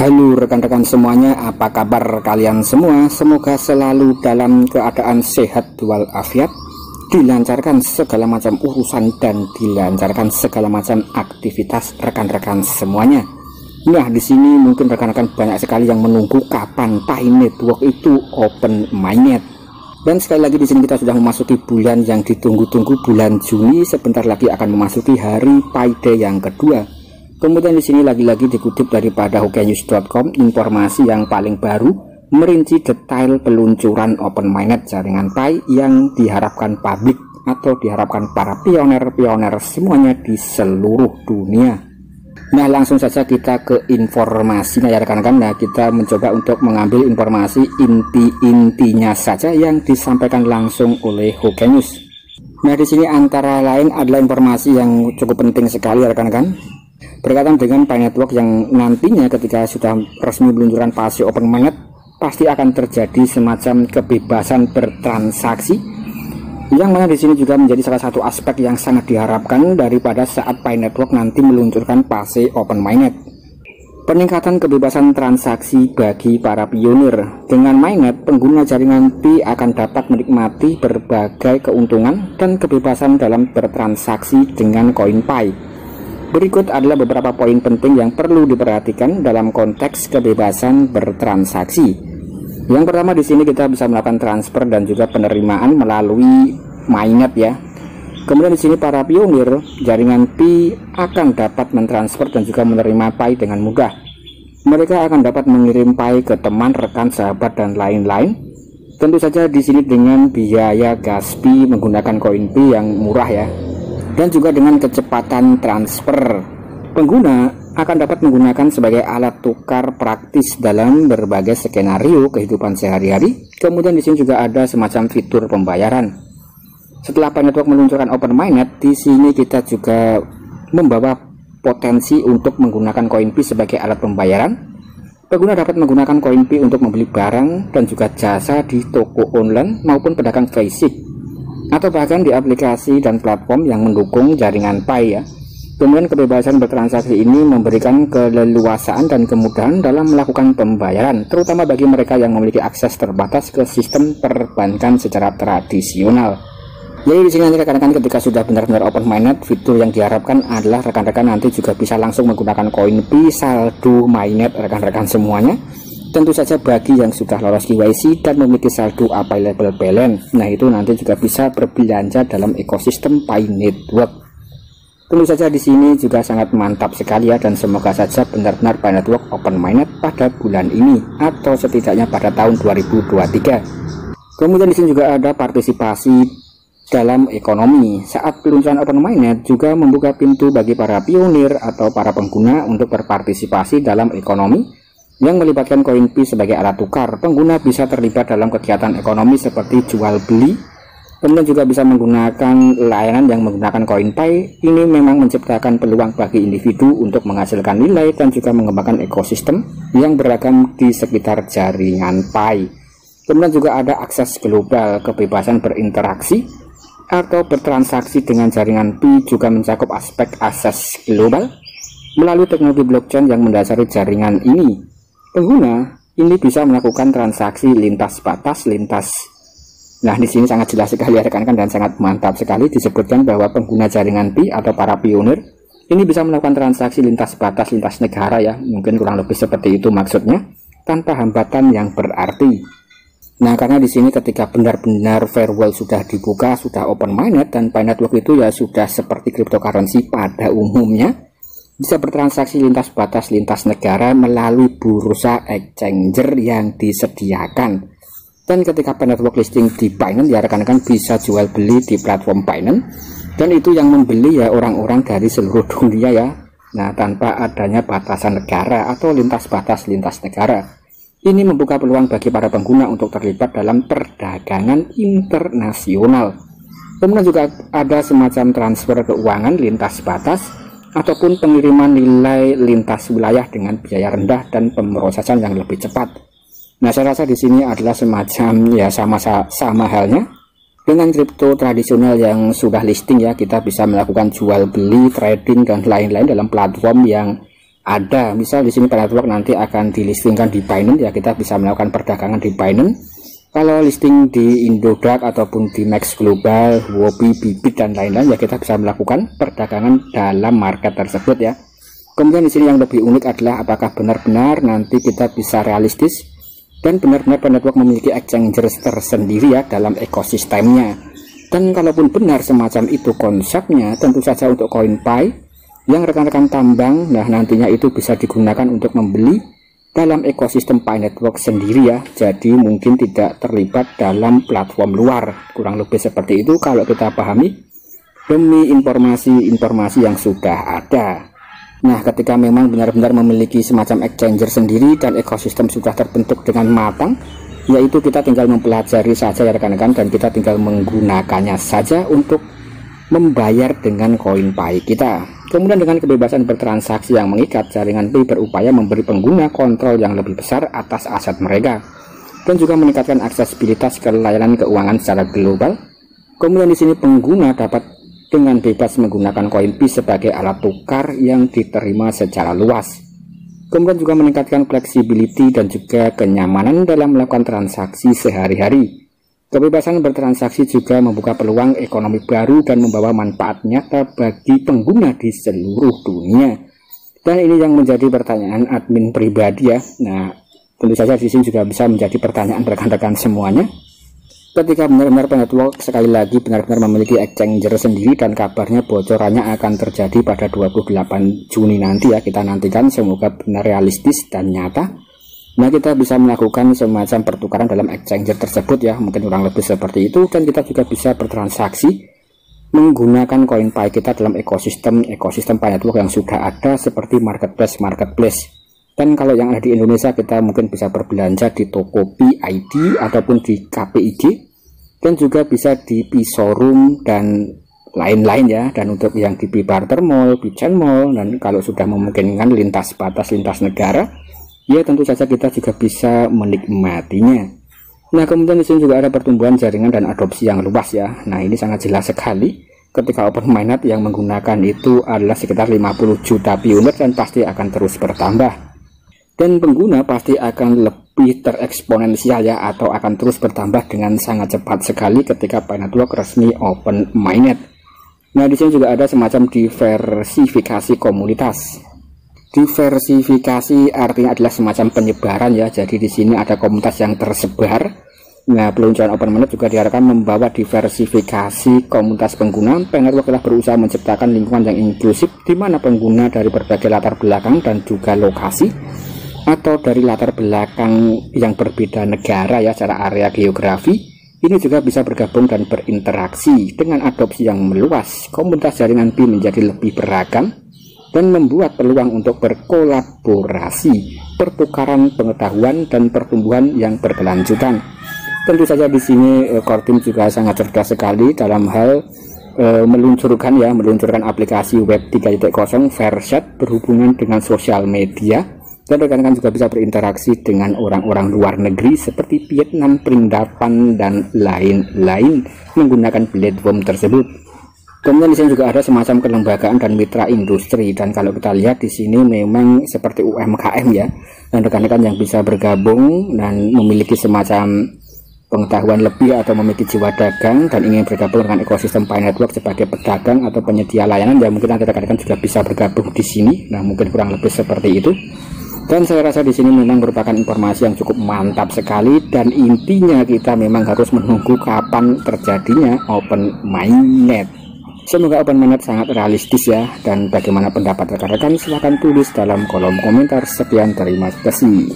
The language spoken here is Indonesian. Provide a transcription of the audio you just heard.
Halo rekan-rekan semuanya, apa kabar kalian semua? Semoga selalu dalam keadaan sehat walafiat, dilancarkan segala macam urusan dan dilancarkan segala macam aktivitas rekan-rekan semuanya. Nah, di sini mungkin rekan-rekan banyak sekali yang menunggu kapan Pi Network itu open mainnet. Dan sekali lagi di sini kita sudah memasuki bulan yang ditunggu-tunggu, bulan Juni. Sebentar lagi akan memasuki hari Pi Day yang kedua. Kemudian di sini lagi-lagi dikutip daripada hokenews.com, informasi yang paling baru merinci detail peluncuran open mainnet jaringan Pi yang diharapkan publik atau diharapkan para pioner-pioner semuanya di seluruh dunia. Nah, langsung saja kita ke informasinya ya rekan-rekan. Nah, kita mencoba untuk mengambil informasi inti-intinya saja yang disampaikan langsung oleh Hokenews. Nah, di sini antara lain adalah informasi yang cukup penting sekali ya rekan-rekan, berkaitan dengan Pi Network yang nantinya ketika sudah resmi meluncurkan fase open mainnet pasti akan terjadi semacam kebebasan bertransaksi, yang mana di sini juga menjadi salah satu aspek yang sangat diharapkan daripada saat Pi Network nanti meluncurkan fase open mainnet. Peningkatan kebebasan transaksi bagi para pionir. Dengan mainnet, pengguna jaringan Pi akan dapat menikmati berbagai keuntungan dan kebebasan dalam bertransaksi dengan koin Pi. Berikut adalah beberapa poin penting yang perlu diperhatikan dalam konteks kebebasan bertransaksi. Yang pertama, di sini kita bisa melakukan transfer dan juga penerimaan melalui mainnet ya. Kemudian di sini para pionir jaringan Pi akan dapat mentransfer dan juga menerima Pi dengan mudah. Mereka akan dapat mengirim Pi ke teman, rekan, sahabat dan lain-lain. Tentu saja di sini dengan biaya gas Pi menggunakan koin Pi yang murah ya. Dan juga dengan kecepatan transfer, pengguna akan dapat menggunakan sebagai alat tukar praktis dalam berbagai skenario kehidupan sehari-hari. Kemudian di sini juga ada semacam fitur pembayaran. Setelah Pi Network meluncurkan open mainnet, di sini kita juga membawa potensi untuk menggunakan koin Pi sebagai alat pembayaran. Pengguna dapat menggunakan koin Pi untuk membeli barang dan juga jasa di toko online maupun pedagang fisik, atau bahkan di aplikasi dan platform yang mendukung jaringan Pi ya. Kemudian kebebasan bertransaksi ini memberikan keleluasaan dan kemudahan dalam melakukan pembayaran, terutama bagi mereka yang memiliki akses terbatas ke sistem perbankan secara tradisional. Jadi di sini nanti rekan-rekan ketika sudah benar-benar open mainnet, fitur yang diharapkan adalah rekan-rekan nanti juga bisa langsung menggunakan koin Pi saldo mainnet rekan-rekan semuanya. Tentu saja bagi yang sudah lolos KYC dan memiliki saldo available balance, nah itu nanti juga bisa berbelanja dalam ekosistem Pi Network. Tentu saja di sini juga sangat mantap sekali ya, dan semoga saja benar-benar Pi Network open mainnet pada bulan ini atau setidaknya pada tahun 2023. Kemudian di sini juga ada partisipasi dalam ekonomi. Saat peluncuran open mainnet juga membuka pintu bagi para pionir atau para pengguna untuk berpartisipasi dalam ekonomi yang melibatkan koin Pi sebagai alat tukar. Pengguna bisa terlibat dalam kegiatan ekonomi seperti jual beli, kemudian juga bisa menggunakan layanan yang menggunakan koin Pi. Ini memang menciptakan peluang bagi individu untuk menghasilkan nilai dan juga mengembangkan ekosistem yang beragam di sekitar jaringan Pi. Kemudian juga ada akses global, kebebasan berinteraksi atau bertransaksi dengan jaringan Pi juga mencakup aspek akses global melalui teknologi blockchain yang mendasari jaringan ini. Pengguna ini bisa melakukan transaksi lintas batas, Nah, di sini sangat jelas sekali rekan-rekan dan sangat mantap sekali disebutkan bahwa pengguna jaringan Pi atau para pionir ini bisa melakukan transaksi lintas batas, lintas negara ya. Mungkin kurang lebih seperti itu maksudnya, tanpa hambatan yang berarti. Nah, karena di sini ketika benar-benar firewall sudah dibuka, sudah open mainnet, dan Pi Network itu ya sudah seperti cryptocurrency pada umumnya, bisa bertransaksi lintas batas, lintas negara melalui bursa exchanger yang disediakan. Dan ketika Pi Network listing di Binance ya rekan-rekan bisa jual beli di platform Binance, dan itu yang membeli ya orang-orang dari seluruh dunia ya. Nah, tanpa adanya batasan negara atau lintas batas, lintas negara. Ini membuka peluang bagi para pengguna untuk terlibat dalam perdagangan internasional. Kemudian juga ada semacam transfer keuangan lintas batas ataupun pengiriman nilai lintas wilayah dengan biaya rendah dan pemrosesan yang lebih cepat. Nah, saya rasa di sini adalah semacam ya sama halnya dengan kripto tradisional yang sudah listing ya. Kita bisa melakukan jual beli, trading dan lain-lain dalam platform yang ada. Misal di sini Pi Network nanti akan dilistingkan di Binance ya, kita bisa melakukan perdagangan di Binance. Kalau listing di Indodax ataupun di Max Global, Huobi, Bybit dan lain-lain ya, kita bisa melakukan perdagangan dalam market tersebut ya. Kemudian di sini yang lebih unik adalah apakah benar-benar nanti kita bisa realistis dan benar-benar Pi Network memiliki exchange tersendiri ya dalam ekosistemnya. Dan kalaupun benar semacam itu konsepnya, tentu saja untuk koin Pi yang rekan-rekan tambang, nah nantinya itu bisa digunakan untuk membeli dalam ekosistem Pi Network sendiri ya, jadi mungkin tidak terlibat dalam platform luar, kurang lebih seperti itu kalau kita pahami demi informasi-informasi yang sudah ada. Nah, ketika memang benar-benar memiliki semacam exchanger sendiri dan ekosistem sudah terbentuk dengan matang, yaitu kita tinggal mempelajari saja ya rekan-rekan, dan kita tinggal menggunakannya saja untuk membayar dengan koin Pi kita. Kemudian dengan kebebasan bertransaksi yang mengikat, jaringan Pi berupaya memberi pengguna kontrol yang lebih besar atas aset mereka dan juga meningkatkan aksesibilitas ke layanan keuangan secara global. Kemudian di sini pengguna dapat dengan bebas menggunakan koin Pi sebagai alat tukar yang diterima secara luas. Kemudian juga meningkatkan flexibility dan juga kenyamanan dalam melakukan transaksi sehari-hari. Kebebasan bertransaksi juga membuka peluang ekonomi baru dan membawa manfaat nyata bagi pengguna di seluruh dunia. Dan ini yang menjadi pertanyaan admin pribadi ya. Nah, tentu saja di sini juga bisa menjadi pertanyaan rekan-rekan semuanya. Ketika benar-benar Pi Network sekali lagi benar-benar memiliki exchanger sendiri dan kabarnya bocorannya akan terjadi pada 28 Juni nanti ya, kita nantikan, semoga benar realistis dan nyata. Nah, kita bisa melakukan semacam pertukaran dalam exchanger tersebut ya, mungkin kurang lebih seperti itu, dan kita juga bisa bertransaksi menggunakan koin Pi kita dalam ekosistem Pi Network yang sudah ada seperti marketplace. Dan kalau yang ada di Indonesia, kita mungkin bisa berbelanja di Tokopedia ID ataupun di KPIG, dan juga bisa di Pi Showroom dan lain-lain ya. Dan untuk yang di Pi Barter Mall, Pi Chain Mall, dan kalau sudah memungkinkan lintas batas, lintas negara, ya tentu saja kita juga bisa menikmatinya. Nah, kemudian di sini juga ada pertumbuhan jaringan dan adopsi yang luas ya. Nah, ini sangat jelas sekali ketika Open Mainnet yang menggunakan itu adalah sekitar 50 juta Pi unit dan pasti akan terus bertambah. Dan pengguna pasti akan lebih tereksponensial ya, atau akan terus bertambah dengan sangat cepat sekali ketika Pi Network resmi Open Mainnet. Nah, di sini juga ada semacam diversifikasi komunitas. Diversifikasi artinya adalah semacam penyebaran ya. Jadi di sini ada komunitas yang tersebar. Nah, peluncuran Open Mainnet juga diharapkan membawa diversifikasi komunitas pengguna. Pi Network telah berusaha menciptakan lingkungan yang inklusif di mana pengguna dari berbagai latar belakang dan juga lokasi, atau dari latar belakang yang berbeda negara ya, secara area geografi, ini juga bisa bergabung dan berinteraksi. Dengan adopsi yang meluas, komunitas jaringan Pi menjadi lebih beragam dan membuat peluang untuk berkolaborasi, pertukaran pengetahuan dan pertumbuhan yang berkelanjutan. Tentu saja di sini core team juga sangat cerdas sekali dalam hal meluncurkan aplikasi web 3.0 Verset berhubungan dengan sosial media, dan rekan-rekan juga bisa berinteraksi dengan orang-orang luar negeri seperti Vietnam, Perindapan dan lain-lain menggunakan platform tersebut. Kemudian di sini juga ada semacam kelembagaan dan mitra industri, dan kalau kita lihat di sini memang seperti UMKM ya, dan rekan-rekan yang bisa bergabung dan memiliki semacam pengetahuan lebih atau memiliki jiwa dagang dan ingin bergabung dengan ekosistem Pi Network sebagai pedagang atau penyedia layanan ya, mungkin nanti rekan-rekan juga bisa bergabung di sini. Nah, mungkin kurang lebih seperti itu. Dan saya rasa di sini memang merupakan informasi yang cukup mantap sekali, dan intinya kita memang harus menunggu kapan terjadinya Open Mainnet. Semoga Open Mainnet sangat realistis ya, dan bagaimana pendapat rekan-rekan silahkan tulis dalam kolom komentar. Sekian, terima kasih.